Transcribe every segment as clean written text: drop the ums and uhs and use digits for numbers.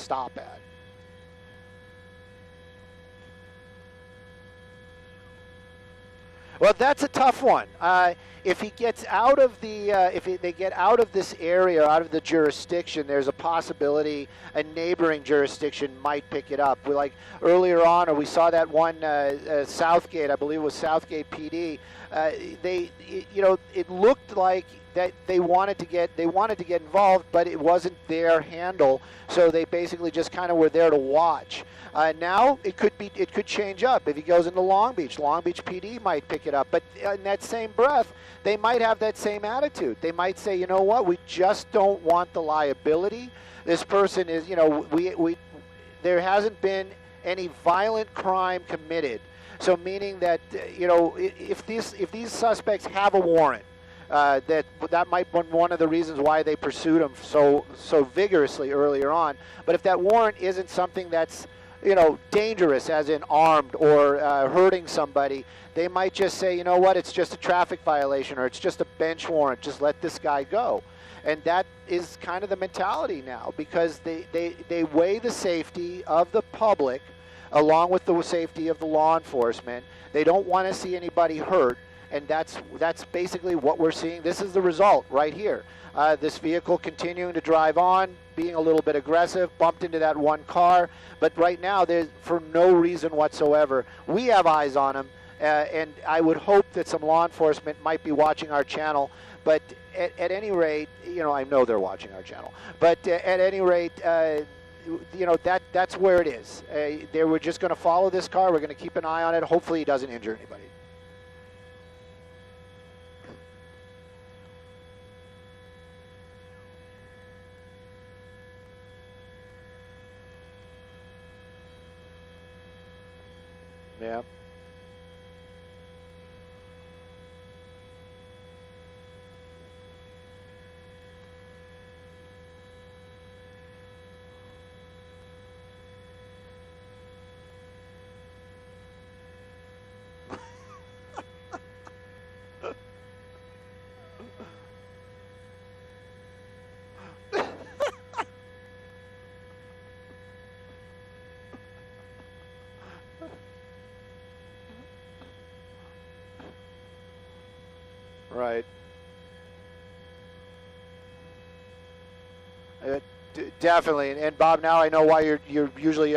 stop at. Well, that's a tough one. If he gets out of the, they get out of this area, out of the jurisdiction, there's a possibility a neighboring jurisdiction might pick it up. We, like earlier on, or we saw that one Southgate, I believe it was Southgate PD. It looked like that they wanted to get involved, but it wasn't their handle, so they basically just kind of were there to watch. Now it could change up. If he goes into Long Beach PD might pick it up. But in that same breath, they might have that same attitude. They might say, you know what, we just don't want the liability. This person is, there hasn't been any violent crime committed. So meaning that, if these suspects have a warrant, that might be one of the reasons why they pursued him so vigorously earlier on. But if that warrant isn't something that's dangerous, as in armed or hurting somebody, they might just say, you know what, it's just a traffic violation or it's just a bench warrant, just let this guy go. And that is kind of the mentality now, because they weigh the safety of the public along with the safety of the law enforcement. They don't want to see anybody hurt, and that's basically what we're seeing. This is the result right here. This vehicle continuing to drive on, being a little bit aggressive, bumped into that one car, but right now, there's for no reason whatsoever. We have eyes on him, and I would hope that some law enforcement might be watching our channel, but at any rate, I know they're watching our channel, but at any rate, that's where it is. We're just going to follow this car. We're going to keep an eye on it. Hopefully he doesn't injure anybody. Yeah. Right. Definitely, and Bob, now I know why you're usually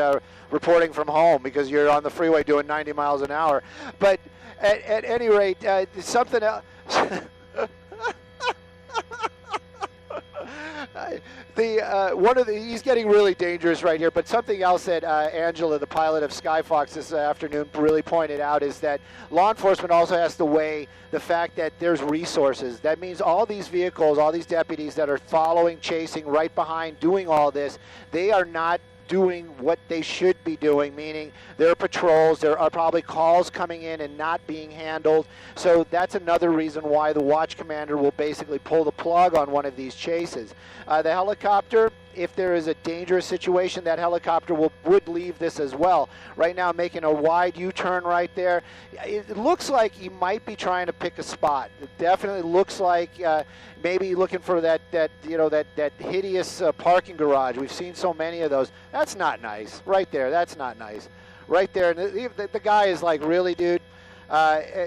reporting from home, because you're on the freeway doing 90 miles an hour. But at any rate, something else. He's getting really dangerous right here. But something else that Angela, the pilot of Skyfox this afternoon, really pointed out is that law enforcement also has to weigh the fact that there's resources. That means all these vehicles, all these deputies that are following, chasing, right behind, doing all this, they are not doing what they should be doing, meaning there are patrols, there are probably calls coming in and not being handled. So that's another reason why the watch commander will basically pull the plug on one of these chases. The helicopter, if there is a dangerous situation, that helicopter would leave this as well. Right now, making a wide U-turn right there. It looks like he might be trying to pick a spot. It definitely looks like maybe looking for that hideous parking garage. We've seen so many of those. That's not nice. Right there, that's not nice. Right there, and the guy is like, really, dude?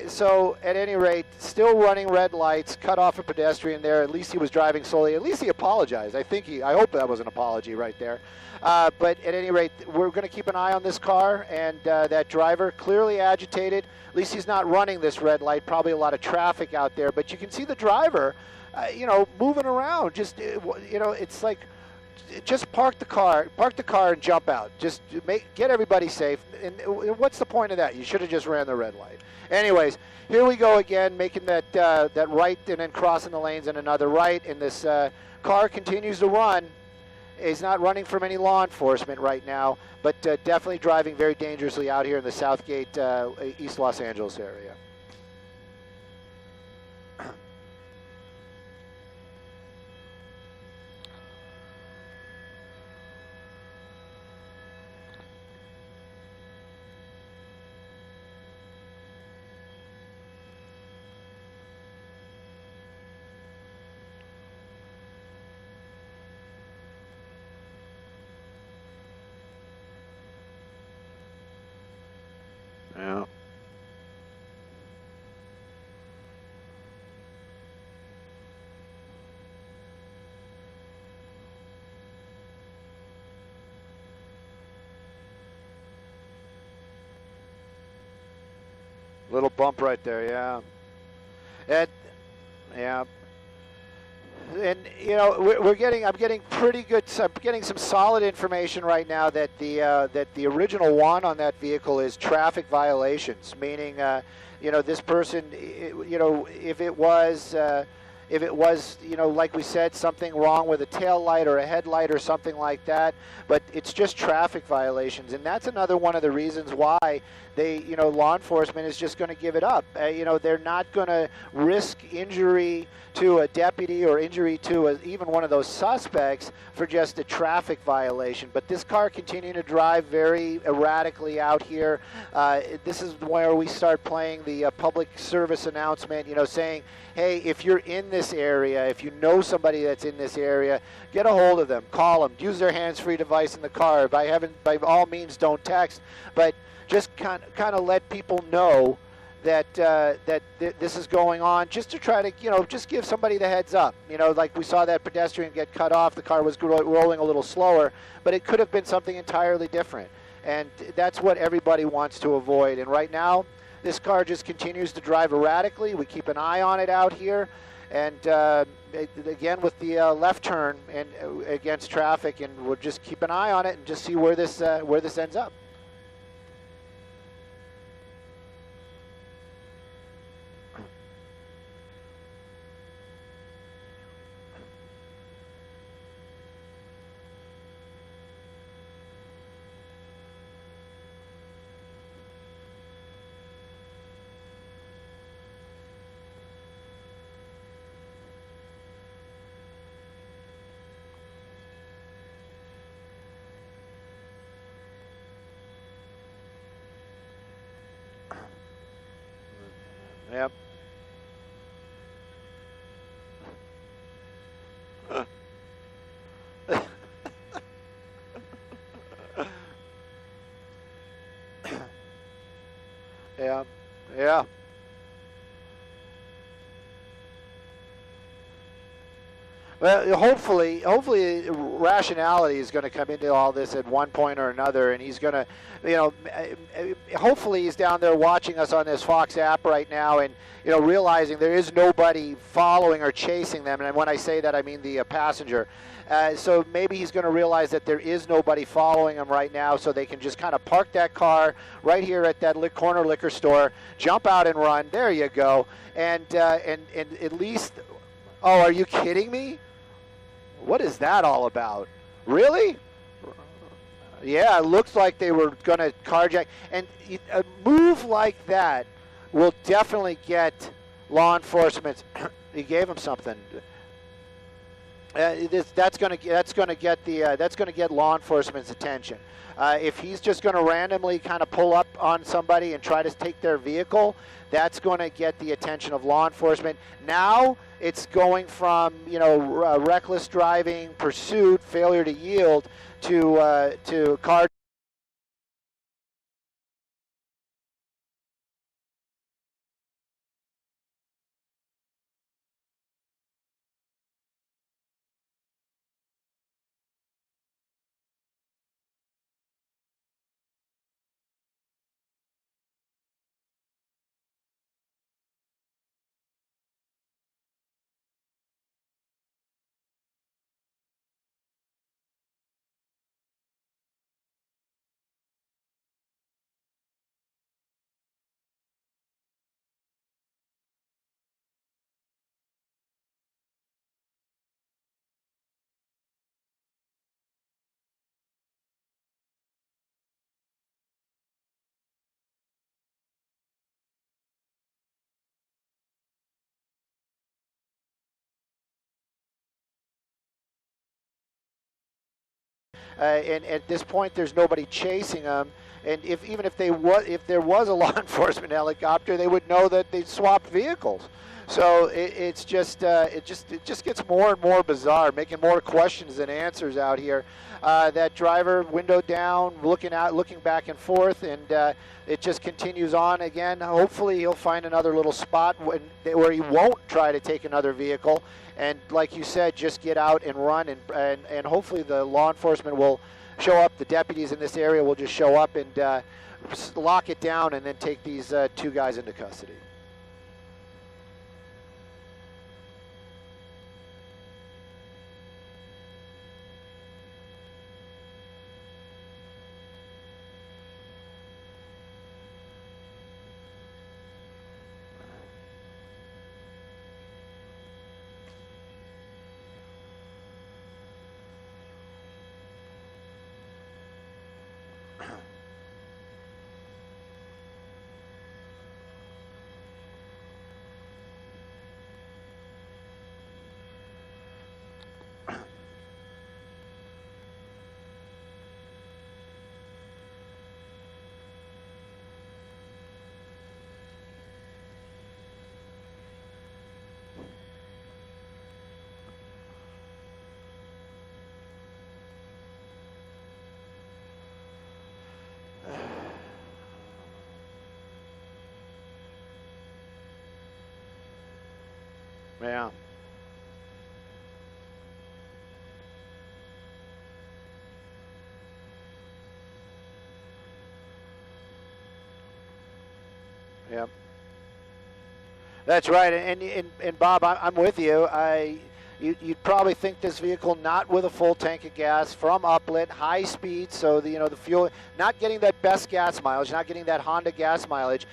So at any rate, still running red lights, cut off a pedestrian there. At least he was driving slowly. At least he apologized. I hope that was an apology right there. But at any rate, we're going to keep an eye on this car, and that driver clearly agitated. At least he's not running this red light. Probably a lot of traffic out there, but you can see the driver, moving around. Just, it's like, just park the car and jump out. Just get everybody safe. And what's the point of that? You should have just ran the red light. Anyways, here we go again, making that right and then crossing the lanes and another right. And this car continues to run. He's not running from any law enforcement right now, but definitely driving very dangerously out here in the Southgate, East Los Angeles area. Yeah. Little bump right there, yeah. And yeah. And you know, we're getting. I'm getting pretty good. I'm getting some solid information right now that the original one on that vehicle is traffic violations, meaning you know, this person, you know, if it was you know, like we said, something wrong with a tail light or a headlight or something like that, but it's just traffic violations, and that's another one of the reasons why they, you know, law enforcement is just going to give it up. You know, they're not going to risk injury to a deputy or injury to even one of those suspects for just a traffic violation. But this car continuing to drive very erratically out here. This is where we start playing the public service announcement, you know, saying, hey, if you're in this area, if you know somebody that's in this area, get a hold of them, call them, use their hands-free device in the car. By all means, don't text, but just kind of let people know that this is going on, just to try to, you know, just give somebody the heads up. You know, like we saw that pedestrian get cut off, the car was rolling a little slower, but it could have been something entirely different. And that's what everybody wants to avoid. And right now, this car just continues to drive erratically. We keep an eye on it out here. And again, with the left turn and against traffic, and we'll just keep an eye on it and just see where this ends up. Yep. Yeah. Yeah. Well, hopefully, rationality is going to come into all this at one point or another, and he's going to, you know, hopefully he's down there watching us on this Fox app right now, and, you know, realizing there is nobody following or chasing them. And when I say that, I mean the passenger. So maybe he's going to realize that there is nobody following him right now, so they can just kind of park that car right here at that corner liquor store, jump out and run. There you go, and at least. Oh, are you kidding me? What is that all about? Really? Yeah, it looks like they were going to carjack. And a move like that will definitely get law enforcement. He gave him something. That's going to get law enforcement's attention. If he's just going to randomly kind of pull up on somebody and try to take their vehicle, that's going to get the attention of law enforcement. Now it's going from, you know, reckless driving, pursuit, failure to yield, to car. And at this point, there's nobody chasing them. And even if there was a law enforcement helicopter, they would know that they swapped vehicles. So it just gets more and more bizarre, making more questions than answers out here. That driver, window down, looking back and forth, and it just continues on again. Hopefully, he'll find another little spot where he won't try to take another vehicle, and like you said, just get out and run, and hopefully the law enforcement will show up. The deputies in this area will just show up and lock it down, and then take these two guys into custody. Yeah. Yeah. That's right, and Bob, I'm with you. You'd probably think this vehicle not with a full tank of gas from uplit, high speed, so the fuel not getting that best gas mileage, not getting that Honda gas mileage.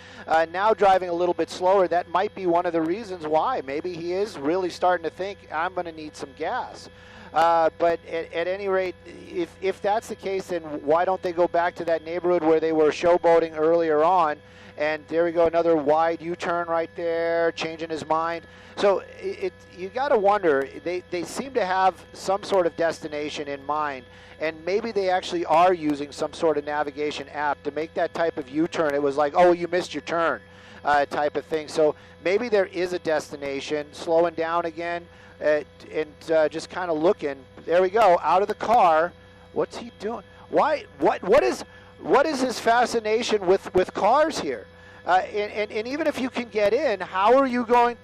Now driving a little bit slower. That might be one of the reasons why. Maybe he is really starting to think I'm going to need some gas. But at any rate, if that's the case, then why don't they go back to that neighborhood where they were showboating earlier on? And there we go, another wide U-turn right there, changing his mind. So you got to wonder, they seem to have some sort of destination in mind, and maybe they actually are using some sort of navigation app to make that type of U-turn. It was like, oh, you missed your turn type of thing. So maybe there is a destination, slowing down again, and just kind of looking. There we go, out of the car. What's he doing? Why? What is his fascination with cars here? And even if you can get in, how are you going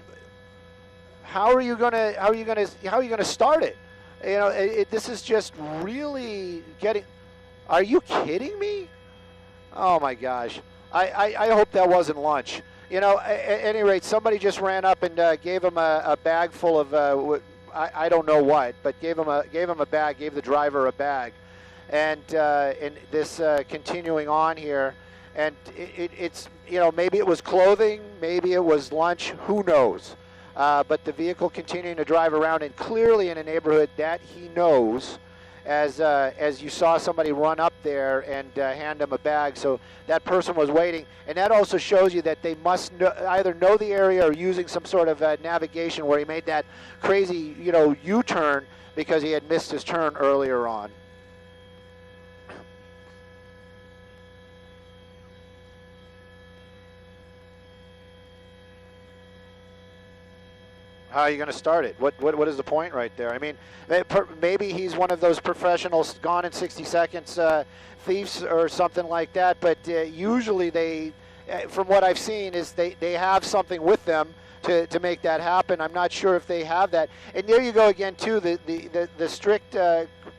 to start it? This is just really getting. Are you kidding me? Oh my gosh! I hope that wasn't lunch. At any rate, somebody just ran up and gave him a bag full of I don't know what, but gave him a bag, gave the driver a bag. And this continuing on here, and it's maybe it was clothing, maybe it was lunch, who knows? But the vehicle continuing to drive around, and clearly in a neighborhood that he knows, as you saw somebody run up there and hand him a bag, so that person was waiting, and that also shows you that they must either know the area or using some sort of navigation where he made that crazy U-turn because he had missed his turn earlier on. How are you going to start it? What is the point right there? I mean, maybe he's one of those professionals, gone in 60 seconds thieves or something like that. But usually they, from what I've seen, is they have something with them to make that happen. I'm not sure if they have that. And there you go again, too, the strict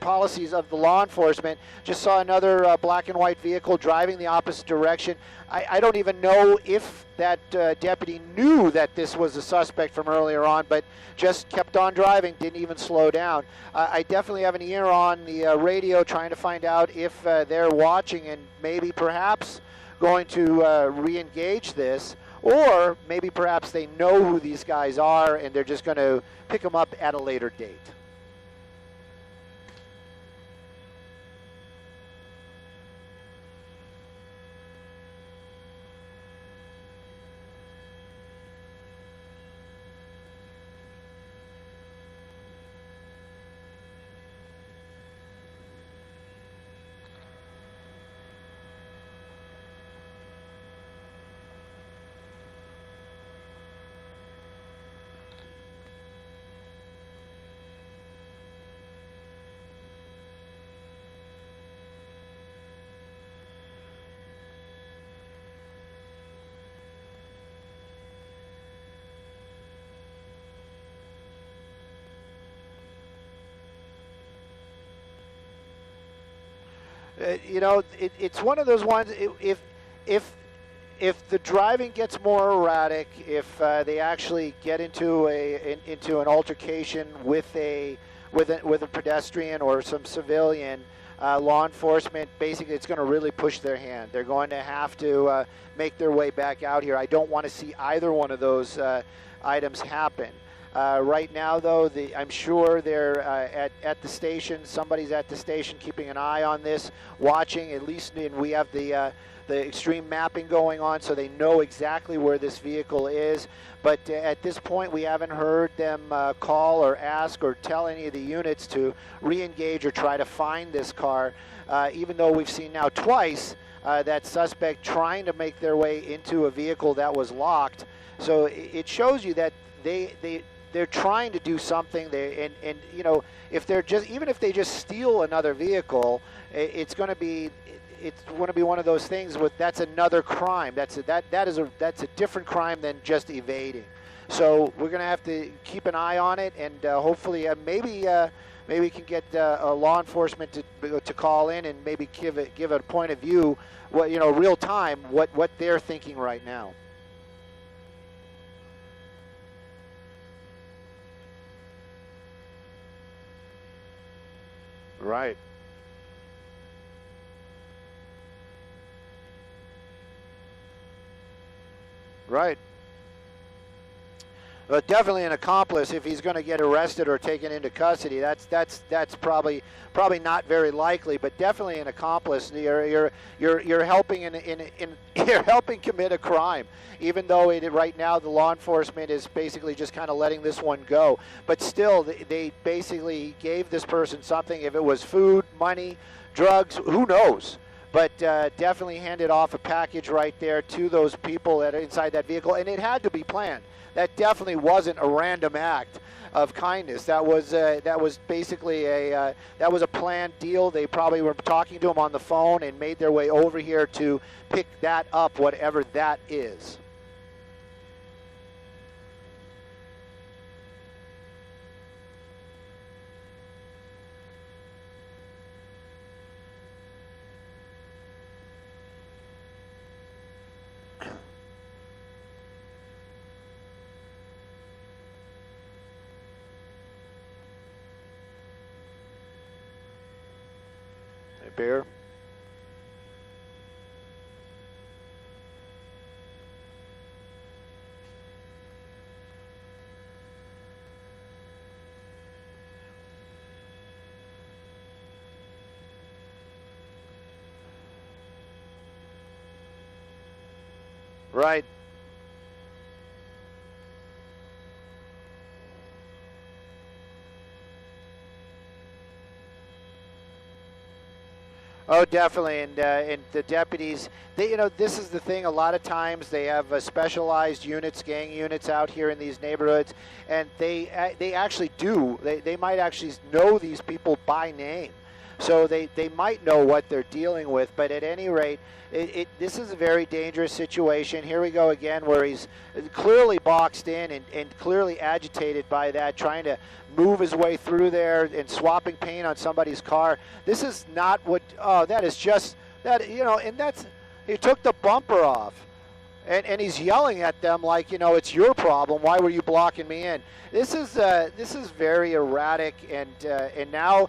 policies of the law enforcement. Just saw another black and white vehicle driving the opposite direction. I don't even know if that deputy knew that this was a suspect from earlier on, but just kept on driving, didn't even slow down. I definitely have an ear on the radio trying to find out if they're watching and maybe perhaps going to re-engage this, or maybe perhaps they know who these guys are and they're just going to pick them up at a later date. You know, it's one of those ones. If if the driving gets more erratic, if they actually get into into an altercation with a pedestrian or some civilian, law enforcement, basically it's going to really push their hand. They're going to have to make their way back out here. I don't want to see either one of those items happen. Right now, though, I'm sure they're at the station. Somebody's at the station keeping an eye on this, watching. At least, and we have the extreme mapping going on, so they know exactly where this vehicle is. But at this point, we haven't heard them call or ask or tell any of the units to re-engage or try to find this car, even though we've seen now twice that suspect trying to make their way into a vehicle that was locked. So it shows you that they're trying to do something. And you know, if they're just, even if they just steal another vehicle, it's going to be one of those things with, that's another crime. That's a different crime than just evading. So we're going to have to keep an eye on it, and hopefully maybe we can get law enforcement to call in and maybe give a point of view, what, you know, real time, what they're thinking right now. Right. Right. Definitely an accomplice if he's going to get arrested or taken into custody. That's probably not very likely, but definitely an accomplice. You're helping you're helping commit a crime, even though right now the law enforcement is basically just kind of letting this one go. But still, they basically gave this person something. If it was food, money, drugs, who knows? But definitely handed off a package right there to those people that are inside that vehicle, and it had to be planned. That definitely wasn't a random act of kindness. That was basically a planned deal. They probably were talking to him on the phone and made their way over here to pick that up, whatever that is. Bear. Right. Oh, definitely, and the deputies, you know, this is the thing. A lot of times they have specialized units, gang units out here in these neighborhoods, and they actually do. They might actually know these people by name, so they might know what they're dealing with. But at any rate, this is a very dangerous situation. Here we go again, where he's clearly boxed in and clearly agitated by that, trying to move his way through there and swapping paint on somebody's car. This is not what, oh, that is just, that, you know, and that's, he took the bumper off. And he's yelling at them like, you know, it's your problem. Why were you blocking me in? This is very erratic and now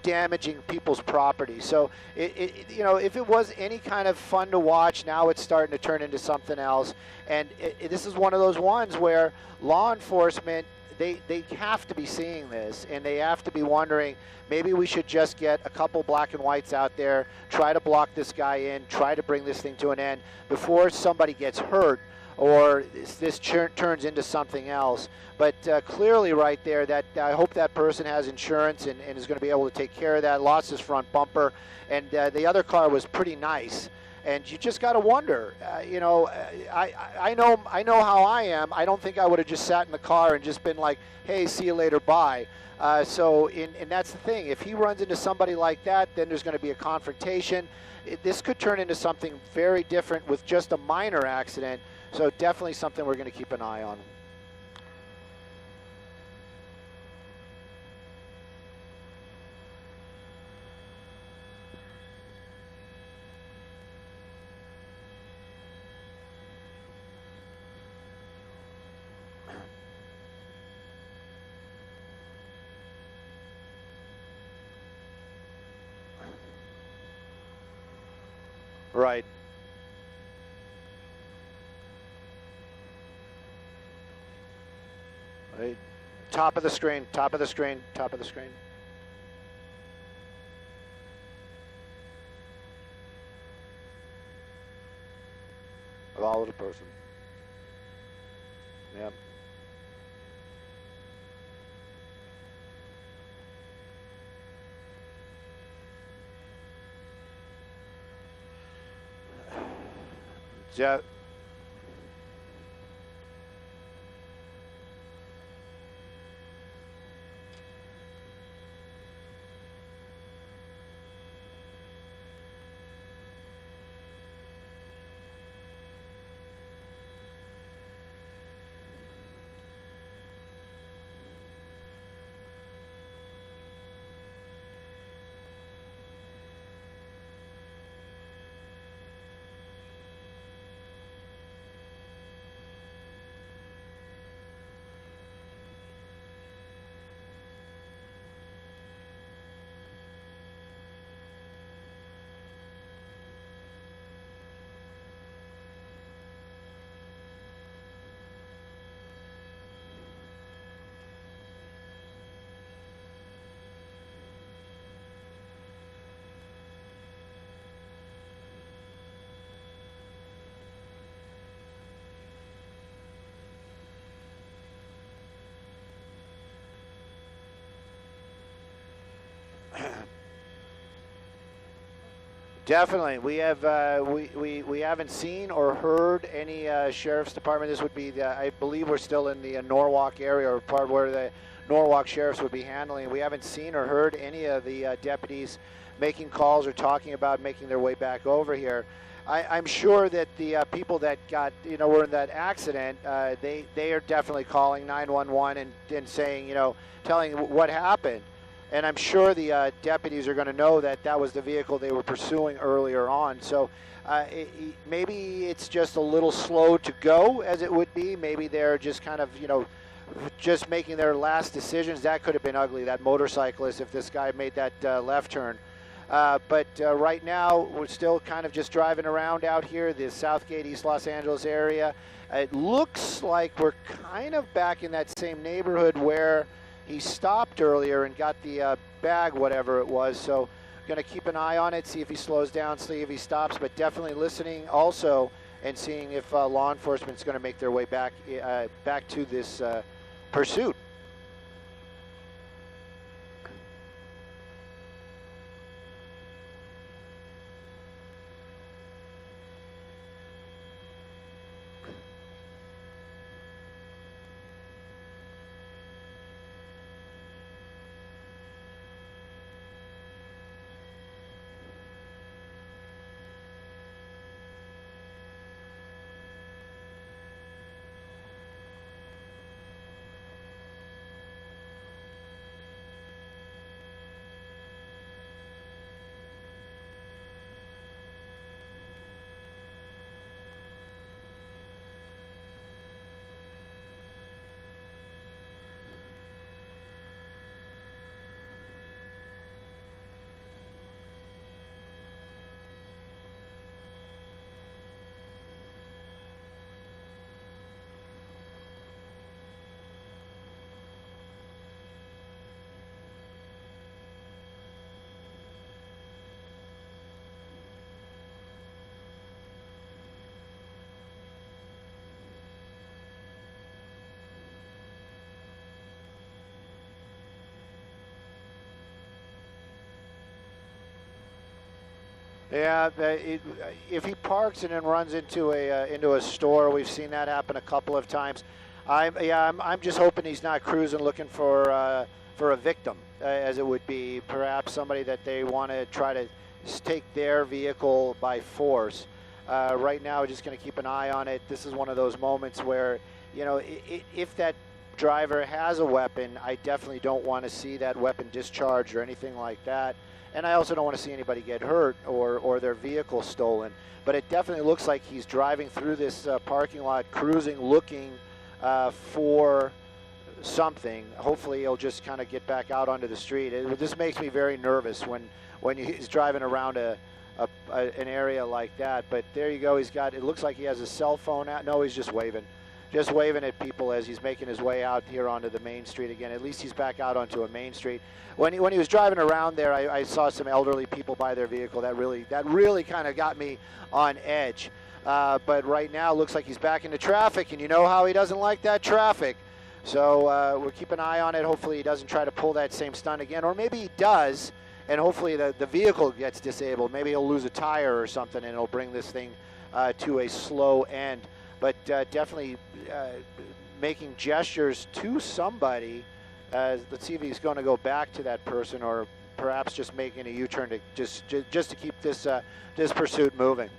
damaging people's property. So you know, if it was any kind of fun to watch, now it's starting to turn into something else. And this is one of those ones where law enforcement, they have to be seeing this, and they have to be wondering, maybe we should just get a couple black and whites out there, try to block this guy in, try to bring this thing to an end before somebody gets hurt or this turns into something else. But clearly right there, that I hope that person has insurance and is going to be able to take care of that, lost his front bumper, and the other car was pretty nice. And you just got to wonder, you know, I know how I am. I don't think I would have just sat in the car and just been like, hey, see you later, bye. And that's the thing. If he runs into somebody like that, then there's going to be a confrontation. This could turn into something very different with just a minor accident. So definitely something we're going to keep an eye on. Right. Right. Top of the screen, top of the screen, top of the screen. Follow the person. Yep. Yeah. Definitely, we have we haven't seen or heard any sheriff's department. This would be the, I believe we're still in the Norwalk area, or part where the Norwalk sheriffs would be handling. We haven't seen or heard any of the deputies making calls or talking about making their way back over here. I'm sure that the people that got, were in that accident, they are definitely calling 911 and saying, telling what happened. And I'm sure the deputies are going to know that that was the vehicle they were pursuing earlier on. So maybe it's just a little slow to go as it would be. Maybe they're just kind of, just making their last decisions. That could have been ugly, that motorcyclist, if this guy made that left turn. But right now, we're still kind of just driving around out here, the Southgate, East Los Angeles area. It looks like we're kind of back in that same neighborhood where he stopped earlier and got the bag, whatever it was. So going to keep an eye on it, see if he slows down, see if he stops, but definitely listening also and seeing if law enforcement's going to make their way back back to this pursuit. Yeah, if he parks and then runs into a store, we've seen that happen a couple of times. I'm just hoping he's not cruising looking for a victim, as it would be perhaps somebody that they want to try to take their vehicle by force. Right now, we're just going to keep an eye on it. This is one of those moments where, if that driver has a weapon, I definitely don't want to see that weapon discharged or anything like that. And I also don't want to see anybody get hurt or their vehicle stolen. But it definitely looks like he's driving through this parking lot, cruising, looking for something. Hopefully he'll just kind of get back out onto the street. This makes me very nervous when he's driving around an area like that. But there you go. He's got, it looks like he has a cell phone out. No, he's just waving at people as he's making his way out here onto the main street again. At least he's back out onto a main street. When he was driving around there, I saw some elderly people by their vehicle. That really kind of got me on edge. But right now, it looks like he's back into traffic, and you know how he doesn't like that traffic. So we'll keep an eye on it. Hopefully he doesn't try to pull that same stunt again, or maybe he does, and hopefully the vehicle gets disabled. Maybe he'll lose a tire or something, and it'll bring this thing to a slow end. But definitely making gestures to somebody. Let's see if he's going to go back to that person, or perhaps just making a U-turn to just to keep this this pursuit moving.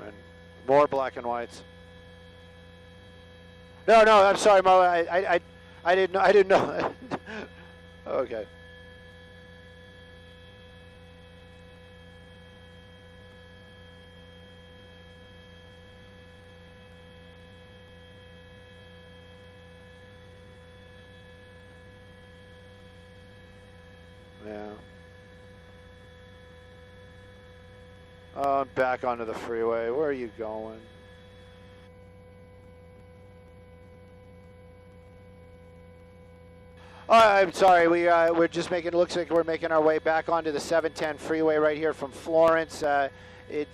And more black and whites. No, I'm sorry, Mo. I didn't know. Okay. Yeah. Oh, I'm back onto the freeway. Where are you going? Oh, I'm sorry. We're just making. It looks like we're making our way back onto the 710 freeway right here from Florence.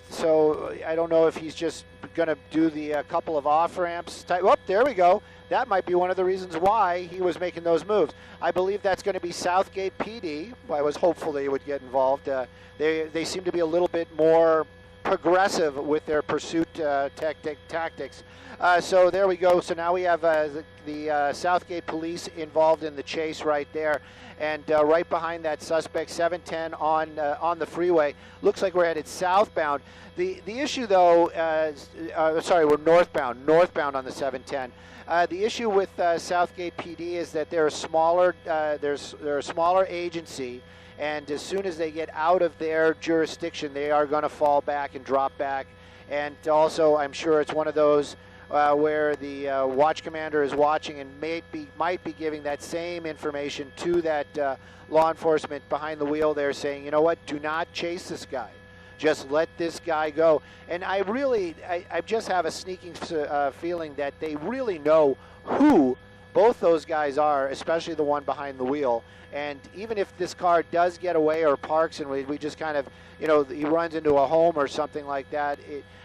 So I don't know if he's just going to do the couple of off ramps. Oh, there we go. That might be one of the reasons why he was making those moves. I believe that's going to be Southgate PD. I was hopeful they would get involved. They seem to be a little bit more progressive with their pursuit tactics. So there we go. So now we have the Southgate police involved in the chase right there. And right behind that suspect, 710 on the freeway. Looks like we're headed southbound. The issue, though, sorry, we're northbound on the 710. The issue with Southgate PD is that they're a smaller, they're a smaller agency, and as soon as they get out of their jurisdiction, they are going to fall back and drop back. And also, I'm sure it's one of those where the watch commander is watching and might be giving that same information to that law enforcement behind the wheel there, saying, you know what, do not chase this guy. Just let this guy go. And I just have a sneaking feeling that they really know who both those guys are, especially the one behind the wheel. And even if this car does get away or parks and we just kind of, you know, he runs into a home or something like that,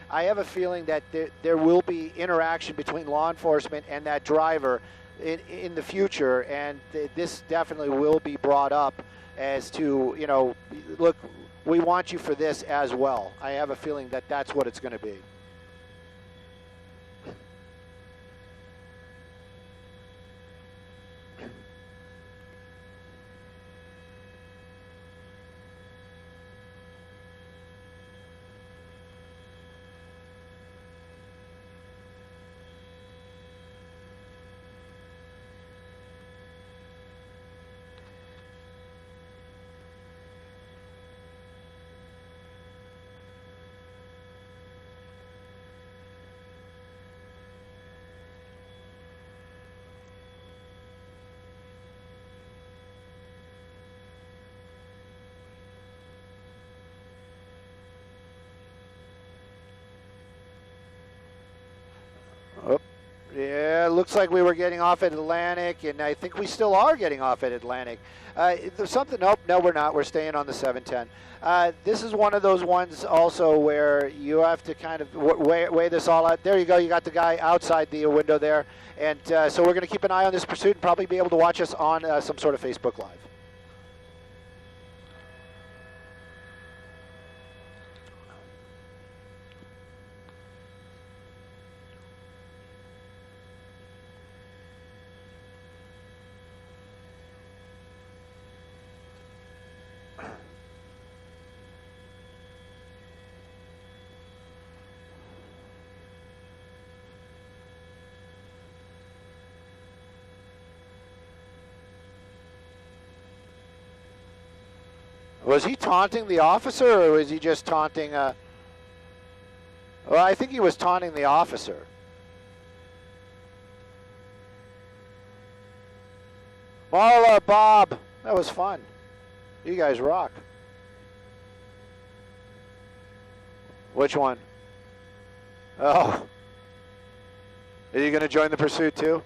I have a feeling that there will be interaction between law enforcement and that driver in the future. And this definitely will be brought up as to, you know, look, we want you for this as well. I have a feeling that that's what it's going to be. Yeah, it looks like we were getting off at Atlantic, and I think we still are getting off at Atlantic. There's something, nope, no, we're not. We're staying on the 710. This is one of those ones also where you have to kind of weigh this all out. There you go. You got the guy outside the window there. And so we're going to keep an eye on this pursuit and probably be able to watch us on some sort of Facebook Live. Was he taunting the officer, or was he just taunting? Well, I think he was taunting the officer. Marla, Bob, that was fun. You guys rock. Which one? Oh. Are you going to join the pursuit too?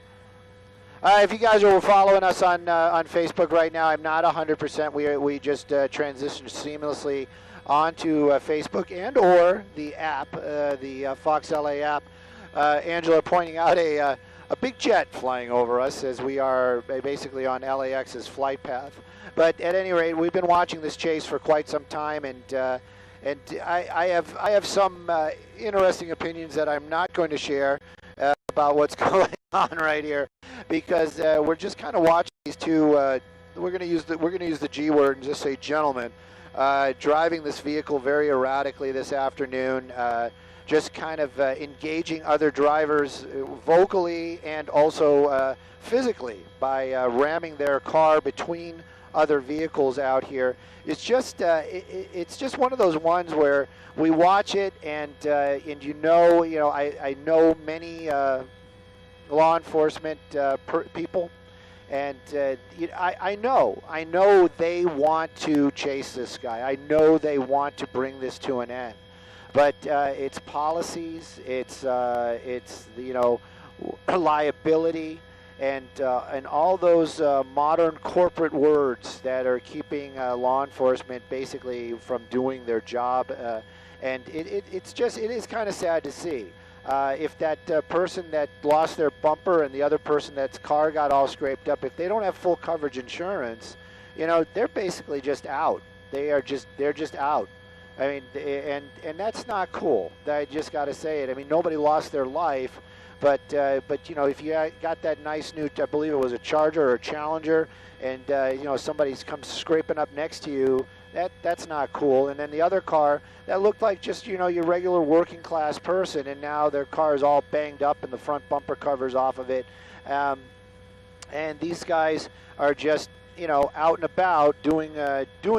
If you guys are following us on Facebook right now, I'm not 100%. We just transitioned seamlessly onto Facebook and or the app, the Fox LA app. Angela pointing out a big jet flying over us as we are basically on LAX's flight path. But at any rate, we've been watching this chase for quite some time, and I have some interesting opinions that I'm not going to share about what's going on right here, because we're just kind of watching these two. We're going to use the G word and just say gentlemen, driving this vehicle very erratically this afternoon. Just kind of engaging other drivers vocally and also physically by ramming their car between other vehicles out here. It's just one of those ones where we watch it, and you know I know many law enforcement people, and I know they want to chase this guy. I know they want to bring this to an end, but it's policies, it's liability, and all those modern corporate words that are keeping law enforcement basically from doing their job, and it is kind of sad to see. If that person that lost their bumper and the other person that's car got all scraped up, if they don't have full coverage insurance, they're basically just out. They're just out. I mean, and that's not cool. I just got to say it. I mean, nobody lost their life, but if you got that nice new, I believe it was a Charger or a Challenger, and somebody's come scraping up next to you, that's not cool. And then the other car that looked like just your regular working class person, and now their car is all banged up and the front bumper covers off of it, and these guys are just out and about doing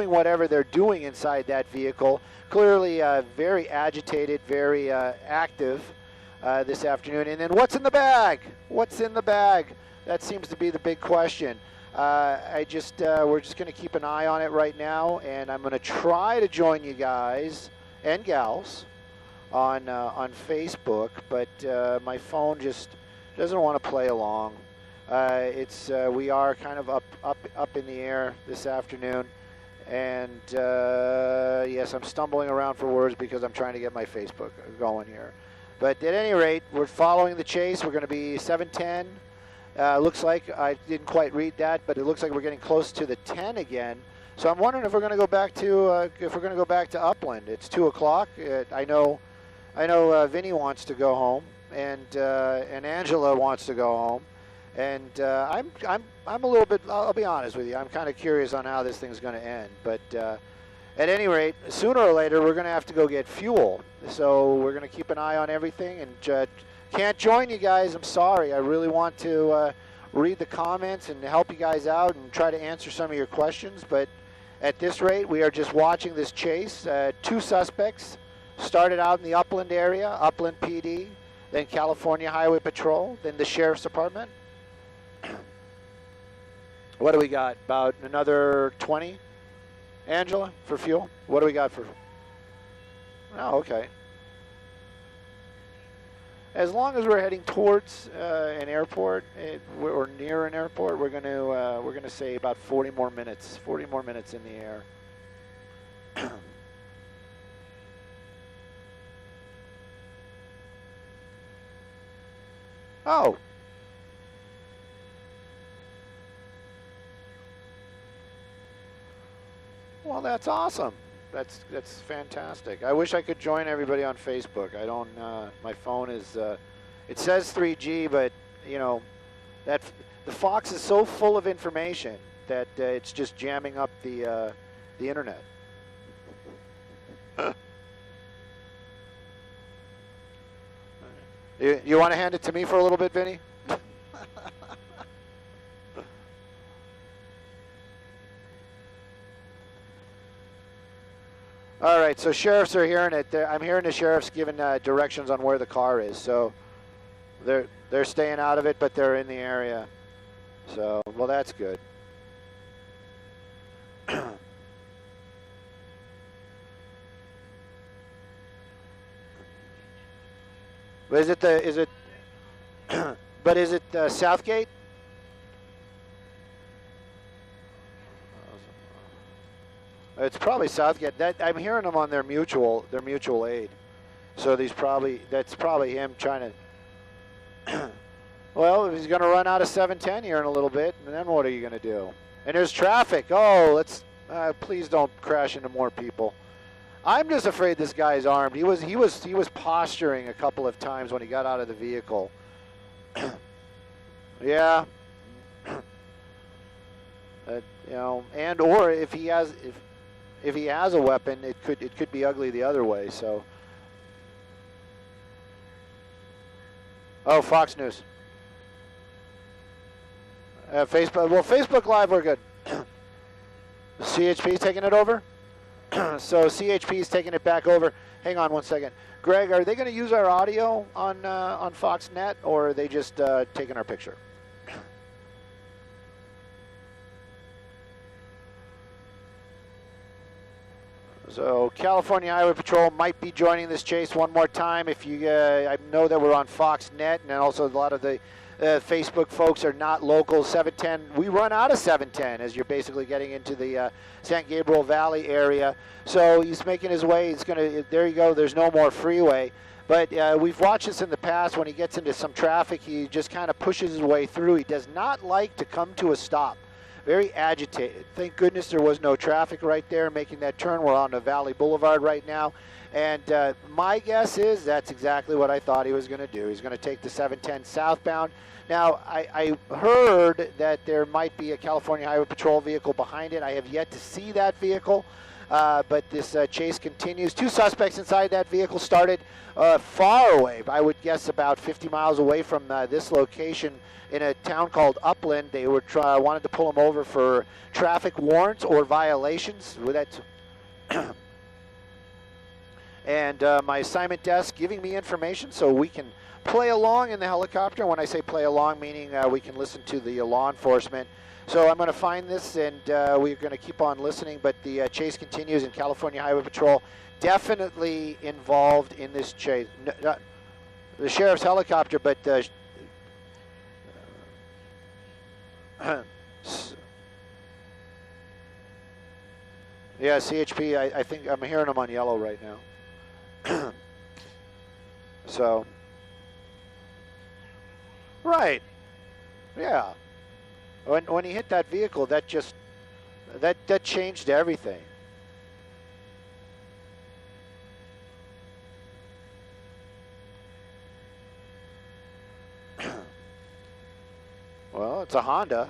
whatever they're doing inside that vehicle. Clearly very agitated, very active this afternoon. And then what's in the bag? What's in the bag? That seems to be the big question. we're just going to keep an eye on it right now, and I'm going to try to join you guys and gals on Facebook, but my phone just doesn't want to play along. We are kind of up in the air this afternoon, and yes, I'm stumbling around for words because I'm trying to get my Facebook going here. But at any rate, we're following the chase. We're going to be 7:10. Looks like, I didn't quite read that, but it looks like we're getting close to the 10 again. So I'm wondering if we're going to go back to Upland. It's 2 o'clock. I know Vinny wants to go home, and Angela wants to go home, and I'm a little bit. I'll be honest with you. I'm kind of curious on how this thing's going to end. But at any rate, sooner or later we're going to have to go get fuel. So we're going to keep an eye on everything, and can't join you guys. I'm sorry. I really want to read the comments and help you guys out and try to answer some of your questions. But at this rate, we are just watching this chase. 2 suspects started out in the Upland area, Upland PD, then California Highway Patrol, then the Sheriff's Department. What do we got? About another 20, Angela, for fuel? What do we got for? Oh, okay. As long as we're heading towards an airport or near an airport, we're going to say about 40 more minutes. 40 more minutes in the air. Oh. Well, that's awesome. That's fantastic. I wish I could join everybody on Facebook. I don't. My phone is. It says 3G, but that the Fox is so full of information that it's just jamming up the internet. You want to hand it to me for a little bit, Vinny? right, so sheriffs are hearing it. I'm hearing the sheriffs giving directions on where the car is. So they're staying out of it, but they're in the area. So, well, that's good. But is it Southgate? It's probably Southgate. That I'm hearing them on their mutual aid. So that's probably him trying to. Well, he's going to run out of 710 here in a little bit, and then what are you going to do? And there's traffic. Oh, please don't crash into more people. I'm just afraid this guy's armed. He was posturing a couple of times when he got out of the vehicle. Yeah. And or if he has a weapon, it could be ugly the other way. So. Oh, Fox News. Facebook. Well, Facebook Live, we're good. CHP's taking it over. So CHP's taking it back over. Hang on one second, Greg. Are they going to use our audio on Foxnet, or are they just taking our picture? So California Highway Patrol might be joining this chase one more time. If you, I know that we're on Foxnet, and also a lot of the Facebook folks are not local. 710, we run out of 710 as you're basically getting into the San Gabriel Valley area. So he's making his way. He's gonna. There you go. There's no more freeway. But we've watched this in the past. When he gets into some traffic, he just kind of pushes his way through. He does not like to come to a stop. Very agitated. Thank goodness there was no traffic right there making that turn. We're on the Valley Boulevard right now. And my guess is that's exactly what I thought he was going to do. He's going to take the 710 southbound. Now, I heard that there might be a California Highway Patrol vehicle behind it. I have yet to see that vehicle, but this chase continues. Two suspects inside that vehicle started far away. I would guess about 50 miles away from this location in a town called Upland. They were wanted to pull him over for traffic warrants or violations. With that. And my assignment desk giving me information so we can play along in the helicopter. When I say play along, meaning we can listen to the law enforcement. So I'm going to find this, and we're going to keep on listening. But the chase continues, and California Highway Patrol definitely involved in this chase. No, the sheriff's helicopter, but yeah, CHP. I think I'm hearing them on yellow right now. So, right, yeah. When he hit that vehicle, that changed everything. Well, it's a Honda.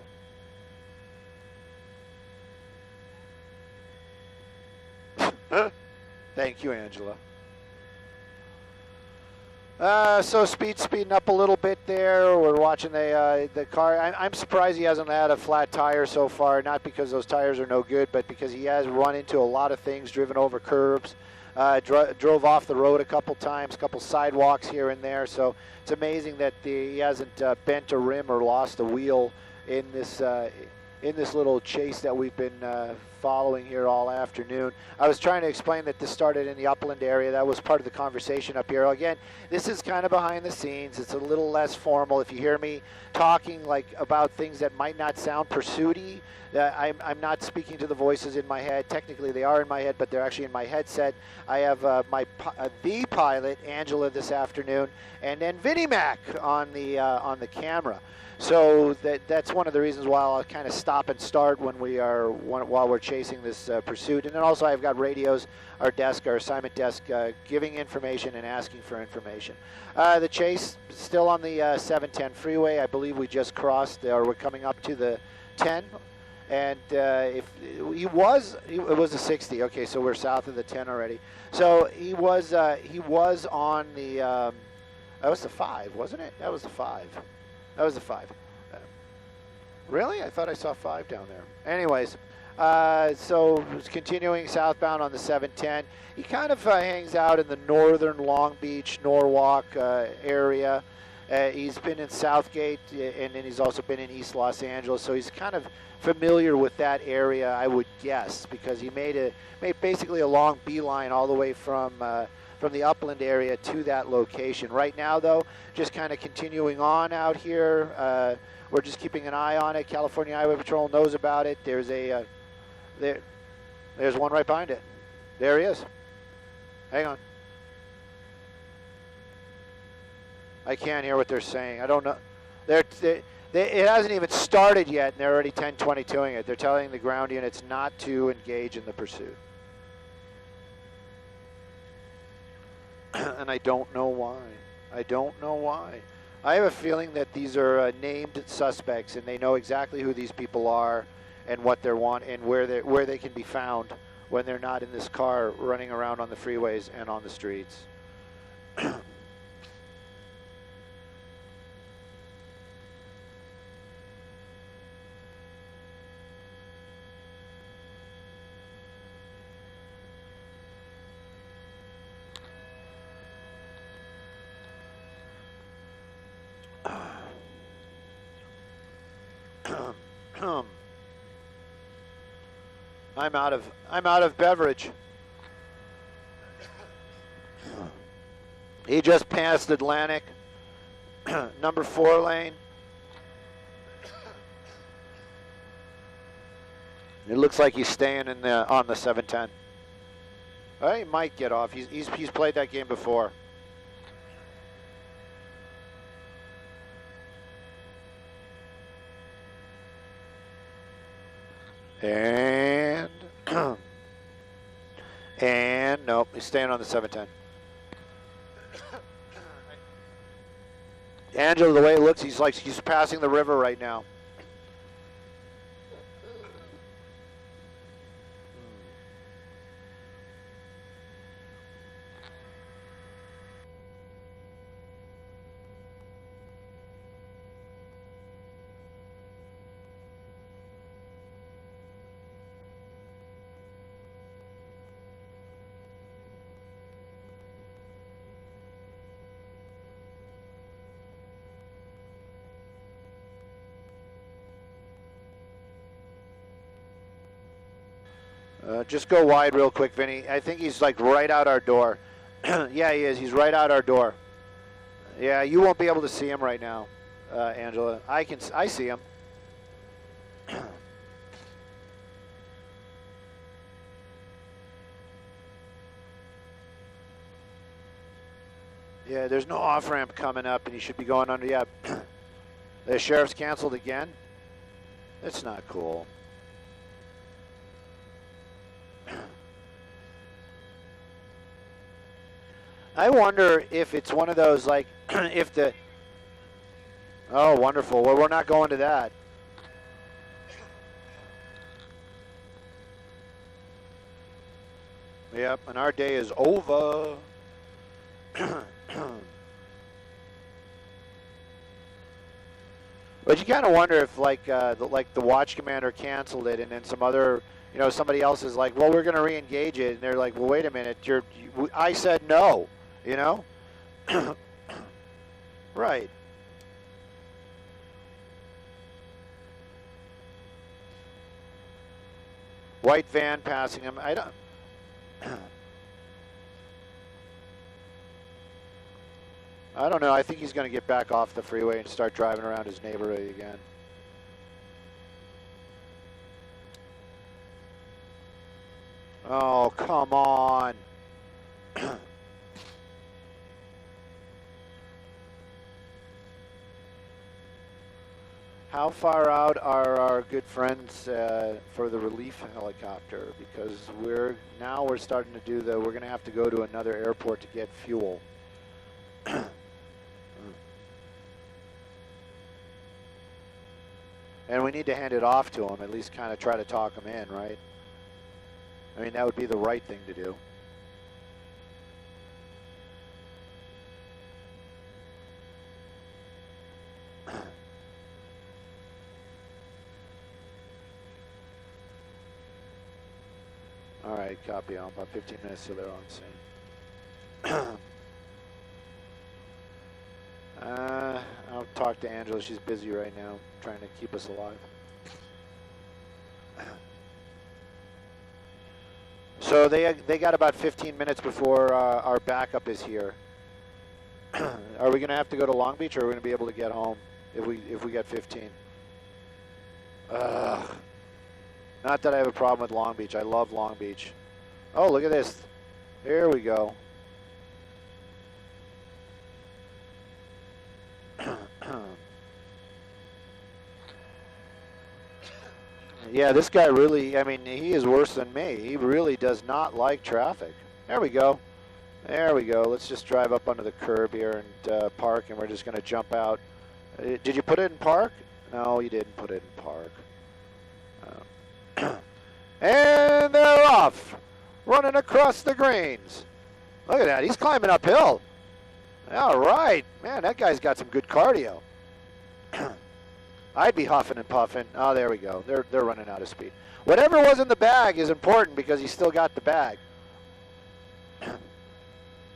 Thank you, Angela. So speeding up a little bit there. We're watching the car. I'm surprised he hasn't had a flat tire so far, not because those tires are no good, but because he has run into a lot of things, driven over curbs, drove off the road a couple times, a couple sidewalks here and there. So it's amazing that he hasn't bent a rim or lost a wheel in this little chase that we've been following here all afternoon. I was trying to explain that this started in the Upland area. That was part of the conversation up here. Again, this is kind of behind the scenes. It's a little less formal. If you hear me talking about things that might not sound pursuity, I'm not speaking to the voices in my head. Technically, they are in my head, but they're actually in my headset. I have the pilot, Angela, this afternoon, and then Vinnie Mac on the camera. So that's one of the reasons why I'll kind of stop and start while we're chasing this pursuit. And then also I've got radios, our assignment desk, giving information and asking for information. The chase still on the 710 freeway. I believe we just crossed, or we're coming up to the 10. And it was a 60. Okay, so we're south of the 10 already. So he was on the that was the 5, wasn't it? That was the 5. That was the 5. Really? I thought I saw 5 down there. Anyways, So he's continuing southbound on the 710. He kind of hangs out in the northern Long Beach, Norwalk area. He's been in Southgate, and then he's also been in East Los Angeles, so he's kind of familiar with that area, I would guess, because he made basically a long beeline all the way from the Upland area to that location. Right now, though, just kind of continuing on out here. We're just keeping an eye on it. California Highway Patrol knows about it. There's one right behind it. There he is. Hang on. I can't hear what they're saying. I don't know. It hasn't even started yet, and they're already 10-22ing it. They're telling the ground units not to engage in the pursuit. And I don't know why. I don't know why. I have a feeling that these are named suspects, and they know exactly who these people are and what they want and where they can be found when they're not in this car running around on the freeways and on the streets. I'm out of beverage. He just passed Atlantic, number 4 lane. It looks like he's staying in on the 710. He might get off. He's played that game before. And and nope, he's staying on the 710. Angela, the way it looks, he's passing the river right now. Just go wide real quick, Vinny. I think he's like right out our door. Yeah, he is. He's right out our door. Yeah, you won't be able to see him right now, Angela. I see him. Yeah, there's no off-ramp coming up, and he should be going under. Yeah, the sheriff's canceled again. That's not cool. I wonder if it's one of those, like, if the... Oh, wonderful. Well, we're not going to that. Yep, and our day is over. But you kind of wonder if, like the watch commander canceled it, and then some other, somebody else is like, well, we're going to re-engage it, and they're like, well, wait a minute, I said no, right. White van passing him. I don't know. I think he's going to get back off the freeway and start driving around his neighborhood again. Oh, come on. How far out are our good friends for the relief helicopter? Because we're starting to do we're going to have to go to another airport to get fuel. And we need to hand it off to him, at least kind of try to talk him in, right? I mean, that would be the right thing to do. All right, copy on. About 15 minutes so they're on scene. I'll talk to Angela. She's busy right now, trying to keep us alive. So they got about 15 minutes before our backup is here. Are we going to have to go to Long Beach, or are we going to be able to get home if we get 15? Not that I have a problem with Long Beach. I love Long Beach. Oh, look at this. Here we go. Yeah, this guy really, I mean, he is worse than me. He really does not like traffic. There we go. There we go. Let's just drive up under the curb here and park, and we're just going to jump out. Did you put it in park? No, you didn't put it in park. And they're off, running across the greens. Look at that. He's climbing uphill. All right. Man, that guy's got some good cardio. I'd be huffing and puffing. Oh, there we go. They're running out of speed. Whatever was in the bag is important because he still got the bag.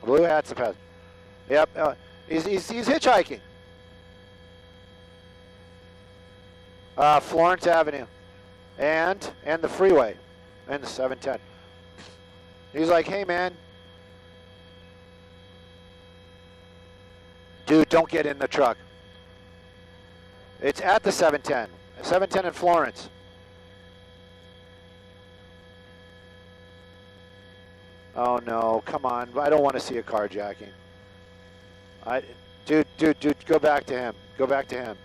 Blue hat's the pass. Yep. He's hitchhiking. Florence Avenue. And the freeway. And the 710. He's like, hey, man. Dude, don't get in the truck. It's at the 710. 710 in Florence. Oh no, come on. I don't want to see a carjacking. Dude, go back to him. Go back to him.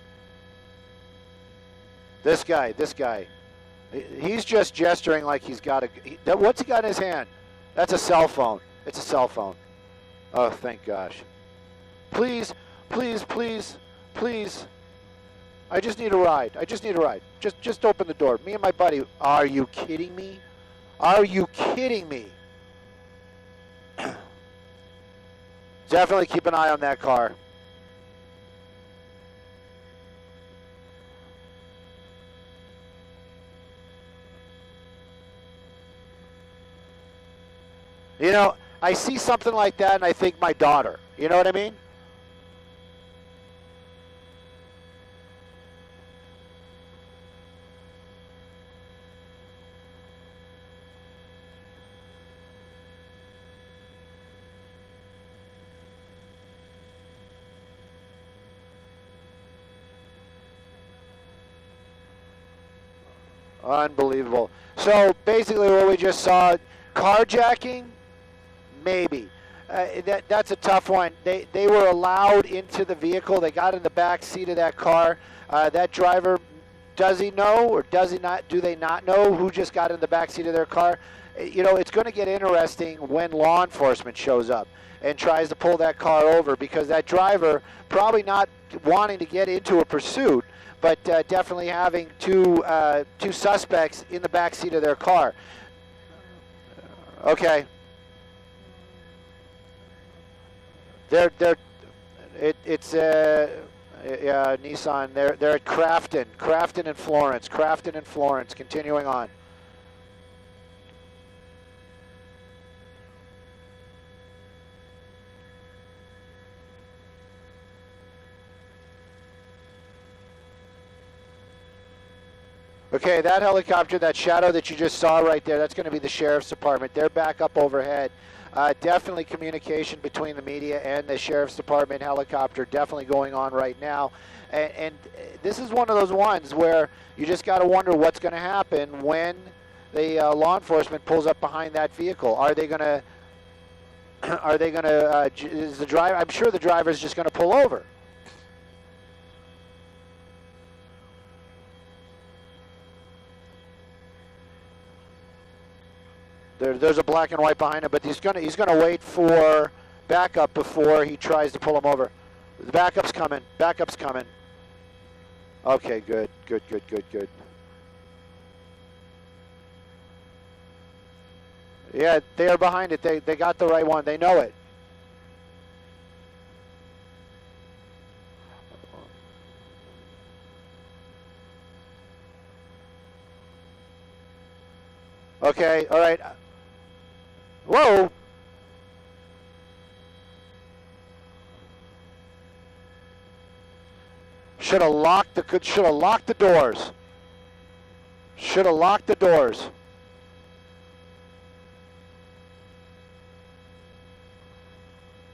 This guy. He's just gesturing like he's got a... What's he got in his hand? That's a cell phone. It's a cell phone. Oh, thank gosh. Please. I just need a ride. Just open the door. Me and my buddy. Are you kidding me? Are you kidding me? Definitely keep an eye on that car. You know, I see something like that and I think my daughter. You know what I mean? Unbelievable. So basically what we just saw, carjacking, maybe. That's a tough one. They were allowed into the vehicle. They got in the back seat of that car. That driver, does he know or does he not? Do they not know who just got in the back seat of their car? You know, it's going to get interesting when law enforcement shows up and tries to pull that car over, because that driver probably not wanting to get into a pursuit, but definitely having two suspects in the back seat of their car. Okay. It's Nissan. They're at Crafton and Florence. Continuing on. Okay, that helicopter, that shadow that you just saw right there, that's going to be the Sheriff's Department. They're back up overhead. Definitely communication between the media and the Sheriff's Department helicopter definitely going on right now. And this is one of those ones where you just got to wonder what's going to happen when the law enforcement pulls up behind that vehicle. Are they going to, is the driver, I'm sure the driver's just going to pull over. There's a black and white behind him, but he's gonna wait for backup before he tries to pull him over. The backup's coming. Okay, good. Yeah, they are behind it. They got the right one. They know it. Okay, all right. Whoa! Should have locked the doors. Should have locked the doors.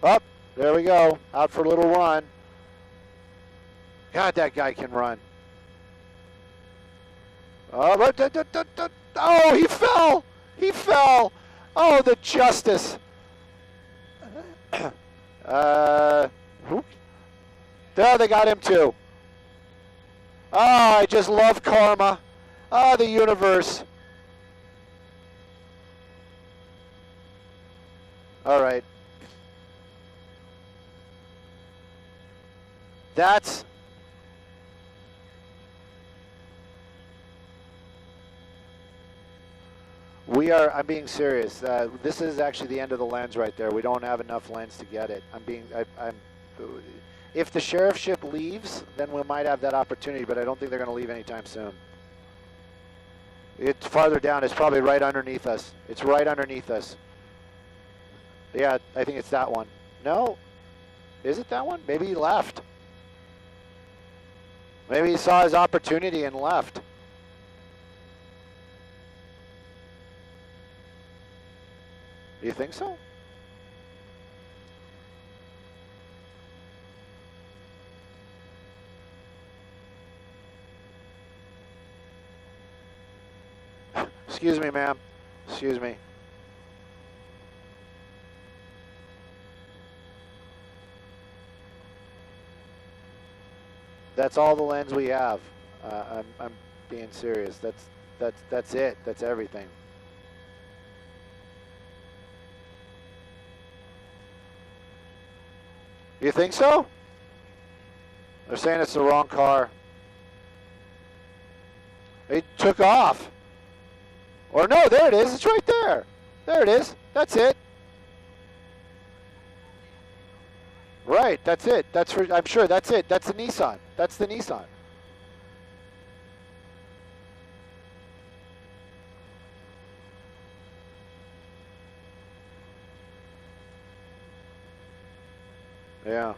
Up, there we go. Out for a little run. God, that guy can run. Oh, he fell. He fell. Oh, the justice. There, they got him too. Oh, I just love karma. Oh, the universe. All right. That's... I'm being serious. This is actually the end of the lens right there. We don't have enough lens to get it. If the sheriff ship leaves, then we might have that opportunity, but I don't think they're going to leave anytime soon. It's farther down. It's probably right underneath us. It's right underneath us. Yeah, I think it's that one. No? Is it that one? Maybe he left. Maybe he saw his opportunity and left. Do you think so? Excuse me, ma'am. Excuse me. That's all the lens we have. I'm being serious. That's it. That's everything. You think so? They're saying it's the wrong car. It took off. Or no, there it is. It's right there. There it is. That's it. Right, that's it. That's for, I'm sure that's it. That's the Nissan. That's the Nissan. Yeah.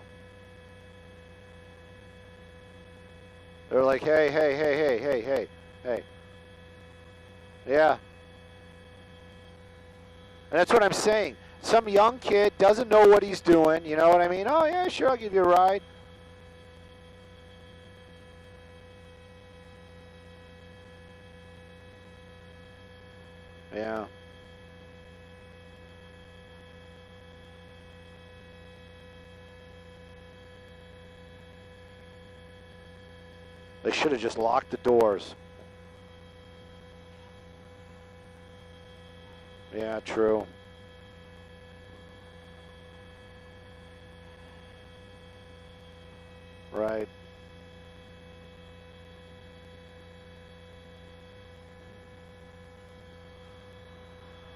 They're like, hey, hey, hey, hey, hey, hey, hey. Yeah. And that's what I'm saying. Some young kid doesn't know what he's doing, you know what I mean? Oh, yeah, sure, I'll give you a ride. Yeah. They should have just locked the doors. Yeah, true. Right.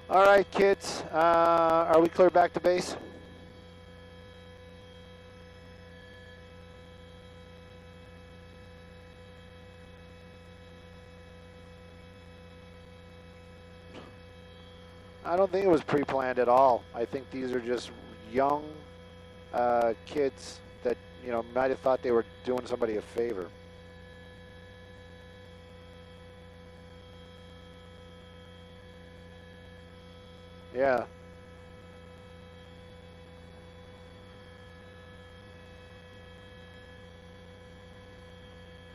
All right, kids. Are we clear back to base? I don't think it was pre-planned at all. I think these are just young kids that, you know, might have thought they were doing somebody a favor. Yeah.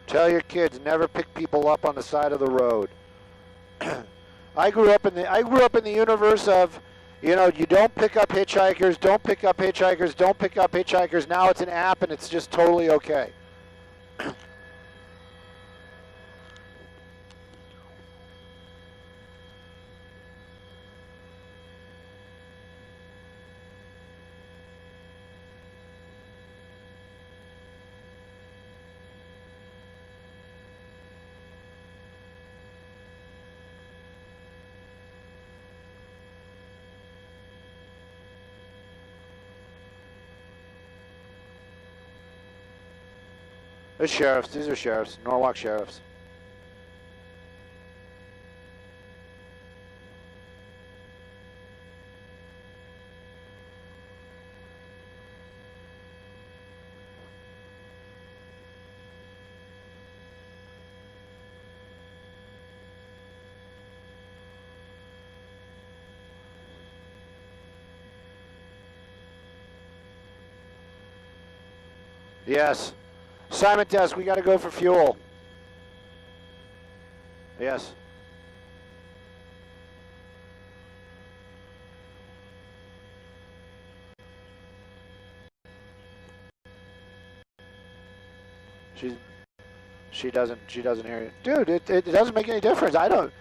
Tell your kids never pick people up on the side of the road. I grew up in the universe of, you know, you don't pick up hitchhikers, don't pick up hitchhikers, don't pick up hitchhikers. Now it's an app and it's just totally okay. The sheriffs, these are sheriffs, Norwalk sheriffs. Yes. Simon Test, we got to go for fuel. Yes. She doesn't hear you. Dude, it doesn't make any difference. I don't.